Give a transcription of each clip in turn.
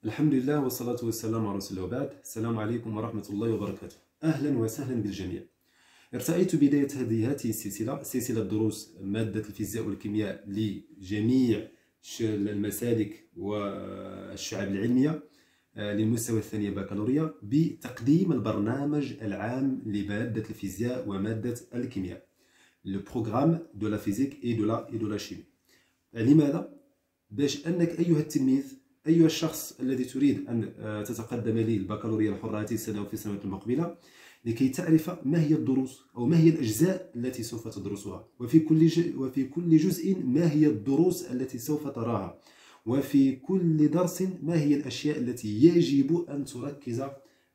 الحمد لله والصلاة والسلام على رسول الله وبعد. السلام عليكم ورحمة الله وبركاته. أهلا وسهلا بالجميع. ارتأيت بداية هذه السلسلة، سلسلة دروس مادة الفيزياء والكيمياء لجميع المسالك والشعب العلمية للمستوى الثاني بكالوريا بتقديم البرنامج العام لمادة الفيزياء ومادة الكيمياء، le programme de la physique et de la chimie. لماذا؟ باش أنك أيها التلميذ، أيها الشخص الذي تريد أن تتقدم للبكالوريا الحرة هذه السنة وفي السنوات المقبلة، لكي تعرف ما هي الدروس أو ما هي الأجزاء التي سوف تدرسها، وفي كل جزء ما هي الدروس التي سوف تراها، وفي كل درس ما هي الأشياء التي يجب أن تركز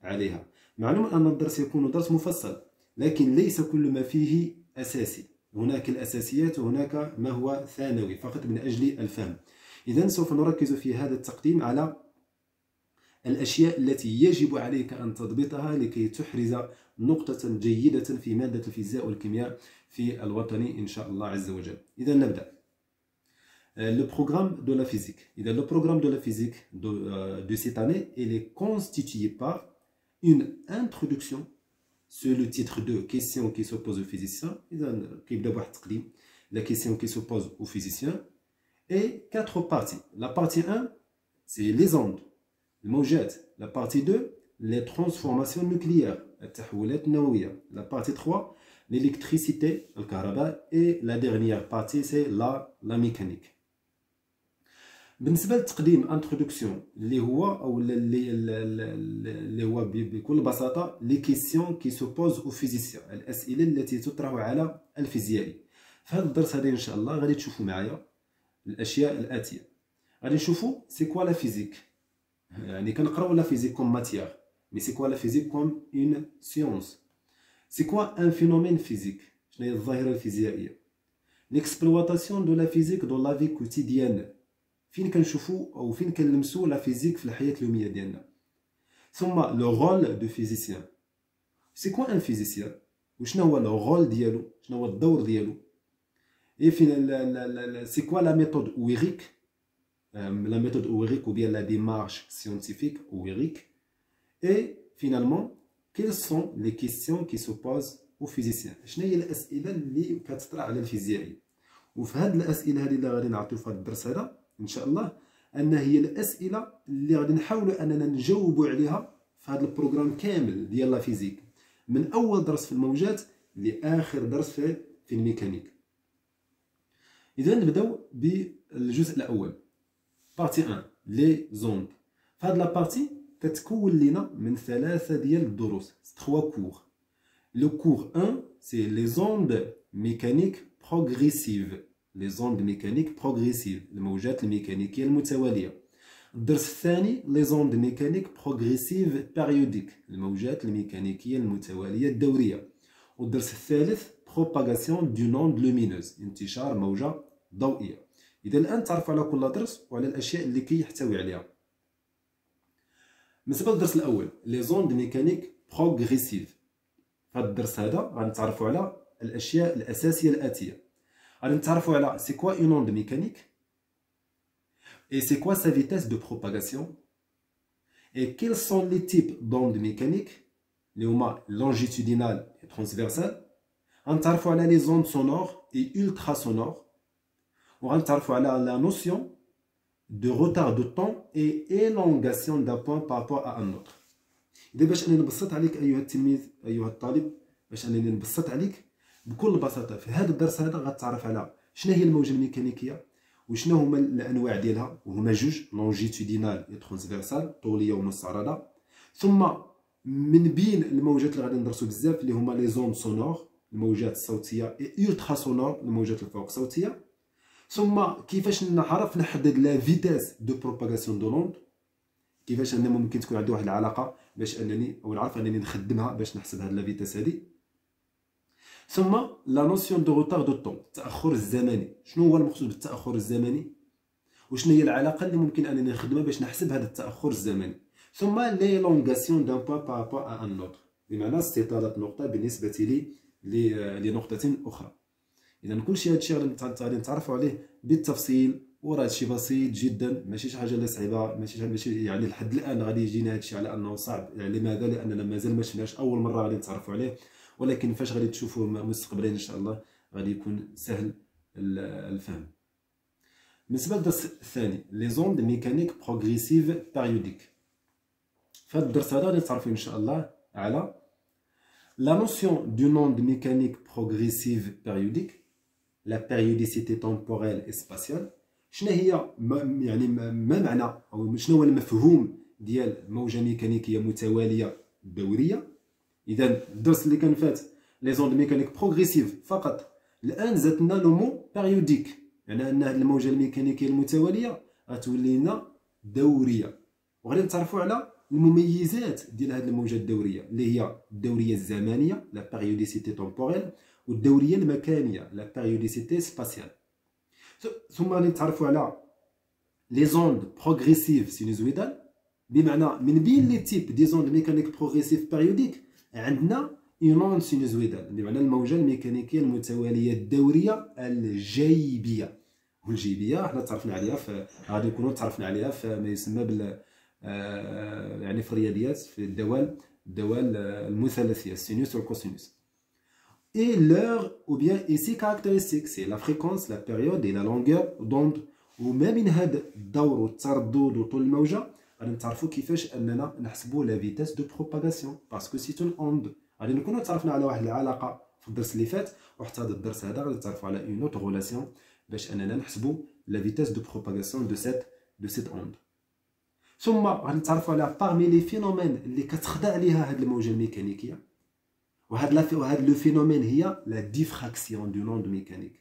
عليها. معلوم أن الدرس يكون درس مفصل، لكن ليس كل ما فيه أساسي. هناك الأساسيات وهناك ما هو ثانوي فقط من أجل الفهم. إذن سوف نركز في هذا التقديم على الأشياء التي يجب عليك أن تضبطها لكي تحرز نقطة جيدة في مادة الفيزياء والكيمياء في الوطن إن شاء الله عز وجل. إذن نبدأ. Le programme de la physique. Le programme de la physique de cette année, il est constitué par une introduction. C'est le titre 2, question qui s'oppose aux physiciens. La question qui s'oppose aux physiciens. Et 4 parties. La partie 1, c'est les ondes, le موجات. La partie 2, les transformations nucléaires, التحولات النووية. La partie 3, l'électricité, le كهرباء. Et la dernière partie, c'est la mécanique. بالنسبة للتقديم introduction اللي هو بكل بساطة les questions qui s'opposent aux physiciens، الأسئلة التي تطرح على الفيزيائي. في هذا الدرس هذا إن شاء الله غادي تشوفوا معايا الاشياء الاتيه. غادي نشوفوا سي كوا لا فيزيك، يعني كنقراو لا فيزيك كوم ماتيير، مي سي كوا لا فيزيك كوم اون سيونس. سي كوا ان فينومين فيزيك، شنو هي الظاهره الفيزيائيه. ليكسبلواتاسيون دو لا فيزيك دو لا في كوتيديان، فين كنشوفوا او فين كنلمسوا لا فيزيك في الحياه اليوميه ديالنا. ثم لو رول دو فيزيسيان، سي كوا ان فيزيسيان وشنو هو لو رول ديالو، شنو هو الدور ديالو. Et c'est quoi la méthode ourique, la méthode ourique ou bien la démarche scientifique ourique. Et finalement, quelles sont les questions qui se posent aux physiciens. شنو هي الأسئلة اللي كتطرح على الفيزيائي. وفي هذه الأسئلة هذه اللي غادي نعطيو في هذا الدرس هذا إن شاء الله، أن هي الأسئلة اللي غادي نحاولوا أننا نجاوبوا عليها في هذا البروغرام كامل ديال لا فيزيك، من أول درس في الموجات لآخر درس في الميكانيك. إذا نبداو بالجزء الأول، بارتي 1 لي زوند. فهاد لا بارتي كتكون لينا من 3 ديال الدروس، 3 كور. لو كور 1 سي لي زوند ميكانيك بروغريسيف، لي زوند ميكانيك بروغريسيف، الموجات الميكانيكية المتوالية. الدرس الثاني لي زوند ميكانيك بروغريسيف بيريوديك، الموجات الميكانيكية المتوالية الدورية. والدرس الثالث propagation d'une onde lumineuse، انتشار موجة ضوئية. إذا الآن تعرفوا على كل درس وعلى الأشياء اللي كيحتوي عليها. بالنسبة للدرس الأول لي زوند ميكانيك بروغريسيف، في هذا الدرس هذا غنتعرفوا على الأشياء الأساسية الآتية. غادي نتعرفوا على سي كوا اون onde mécanique et c'est quoi sa vitesse de propagation et quels sont les types d'ondes mécaniques اللي هما longitudinales et transversales. غنتعرفوا على لي زوند سونور اي ultra sonore، وغنتعرفوا على لا نوسيون دو روتار دو طون اي élongation d'un point par rapport à un autre. إذا باش أنني نبسط عليك أيها التلميذ أيها الطالب، باش أنني نبسط عليك بكل بساطة في هذا الدرس هذا غتعرف على شنو هي الموجة الميكانيكية وشنو هما الأنواع ديالها، وهما جوج، لونجيتودينال اي ترانسفيرسال، طولية ومستعرضة. ثم من بين الموجات اللي غادي ندرسو بزاف اللي هما لي زوند سونور، الموجات الصوتيه، اي ultra sonore، الموجات الفوق صوتيه. ثم كيفاش نعرف نحدد لا فيتاس دو بروباغاسيون دو لوند، كيفاش انا ممكن تكون عندي واحد العلاقه باش انني او نعرف انني نخدمها باش نحسب هاد لا فيتاس هادي. ثم لا نوسيون دو روتار دو طون، التاخر الزمني، شنو هو المقصود بالتاخر الزمني وشنو هي العلاقه اللي ممكن انني نخدمها باش نحسب هذا التاخر الزمني. ثم ليلونغاسيون دان بوان بارابور ا ان اوتر، بمعنى استطاله نقطه بالنسبه لنقطة أخرى. إذا كلشي هادشي غادي نتعرفوا عليه بالتفصيل وراه هادشي بسيط جدا، ماشي شي حاجه اللي صعيبه، ماشي يعني لحد الان غادي يجينا هادشي على انه صعب. لماذا؟ لاننا مازال ما شفناش، اول مره غادي نتعرفوا عليه، ولكن فاش غادي تشوفوه مستقبلا ان شاء الله غادي يكون سهل الفهم. بالنسبه للدرس الثاني لي زوند ميكانيك بروغريسيف بيريوديك، في هذا الدرس هذا غادي نتعرفوا ان شاء الله على لا نوسيون دو onde mécanique progressive périodique، لا périodicité temporelle et spatiale. شنو هي يعني ما معنى او شنو هو المفهوم ديال موجه ميكانيكيه متواليه دوريه. اذا الدرس اللي كان فات لي زوند ميكانيك بروغريسيف فقط، الان زدت لنا لو مو بيريوديك، يعني ان هذه الموجه الميكانيكيه المتواليه غتولي لنا دوريه. وغادي نتعرفوا على المميزات ديال هذه الموجه الدوريه اللي هي الدوريه الزمانيه لا بيريوديسيتي تومبوريل، والدوريه المكانيه لا بيريوديسيتي سباسيال. ثم غادي نتعرفوا على لي زوند بروغريسيف سينوزويدال، بمعنى من بين لي تيب دي زوند ميكانيك بروغريسيف بيريوديك عندنا اون اون سينوزويدال، بمعنى الموجه الميكانيكيه المتواليه الدوريه الجيبيه. والجيبيه حنا تعرفنا عليها غادي نكونوا تعرفنا عليها في ما يسمى بال يعني في الرياضيات في الدوال المثلثيه السينوس والكوسينوس. Et l'heure ou bien ici caractéristique c'est la fréquence, la période et la longueur d'onde. وما من هذا الدور والتردد وطول الموجه غادي نتعرفوا كيفاش اننا نحسبوا لا فيتاس دو بروباغاسيون باسكو سي اون اوند. غادي نكونوا تعرفنا على واحد العلاقه في الدرس اللي فات، وحتى هذا الدرس هذا غادي نتعرفوا على اون اوت ريلاسيون باش اننا نحسبوا لا فيتاس دو بروباغاسيون دو سيت اوند. ثم غادي نتعرفوا على بارمي لي فينومين اللي كتخضع ليها هذه الموجه الميكانيكيه، وهذا لو فينومين هي لا ديفراكسيون دو نوند ميكانيك،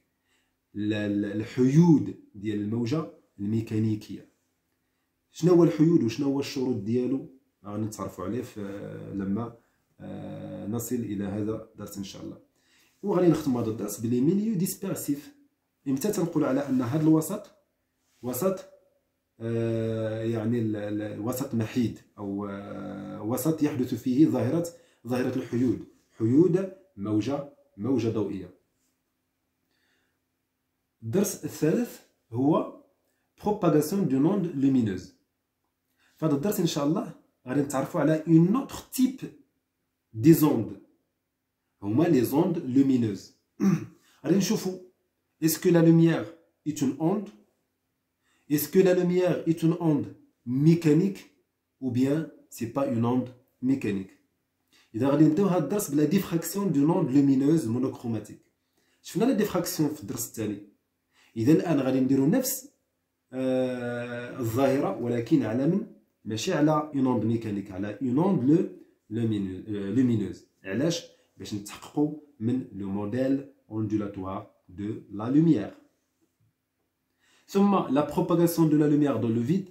الحيود ديال الموجه الميكانيكيه. شنو هو الحيود وشنو هو الشروط ديالو غادي نتعرفوا عليه لما نصل الى هذا الدرس ان شاء الله. وغادي نختم هذا الدرس بلي ميليو ديسبيرسيف. امتى تنقولوا على ان هذا الوسط وسط يعني الوسط محيد او وسط يحدث فيه ظاهره الحيود، حيود موجه ضوئيه. الدرس الثالث هو propagation d'une onde lumineuse. في هذا الدرس ان شاء الله غادي نتعرفوا على une autre type des ondes، هما les ondes lumineuses. غادي نشوفوا est-ce que la lumière est une onde, est-ce que la lumière est une onde mécanique ou bien c'est pas une onde mécanique. إذا غادي نبداو هذا الدرس بلا ديفراكسيون دون اوند لومينوز مونوكروماتيك. شفنا لا ديفراكسيون في الدرس الثاني، إذا الآن غادي نديرو نفس الظاهرة ولكن على من؟ ماشي على اون اوند ميكانيك، على اون اوند لومينوز. علاش؟ باش نتحققوا من لو موديل اوندولاتوار دو لا لوميير. ثم لا بروباغاسيون دو لا لوميير دون لو فيد،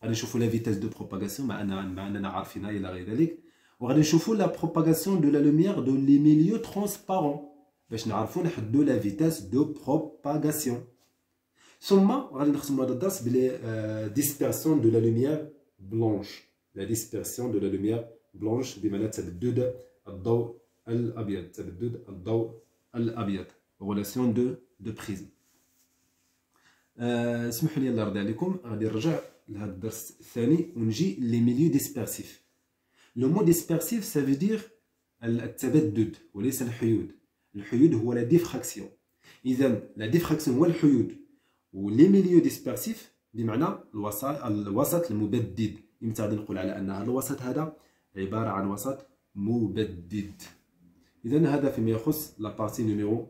غادي نشوفوا لا فيتاس دو بروباغاسيون مع اننا عارفينها الى غير ذلك. وغادي نشوفوا لا بروباغاسيون دو لا لوميير دون لي ميليو ترونسبارون باش نعرفوا نحدوا لا فيتاس دو بروباغاسيون. ثم غادي نختموا هذا الدرس بلي ديسبيرسيون دو لا لوميير بلونش، لا ديسبيرسيون دو لا لوميير بلونش بمعنى تبدد الضوء الابيض، تبدد الضوء الابيض، ريلاسيون دو بريزم. اسمحوا لي الله يرضي عليكم، غادي نرجع لهذا الدرس الثاني ونجي لي ميليو ديسبيرسيف. لو مو ديسبيرسيف سا في دير التبدد وليس الحيود. الحيود هو لا ديفراكسيون، اذا لا ديفراكسيون هو الحيود، ولي ميليو ديسبيرسيف بمعنى الوسط المبدد. امتى غادي نقول على ان هذا الوسط هذا عباره عن وسط مبدد. اذا هذا فيما يخص لا بارتي نيميرو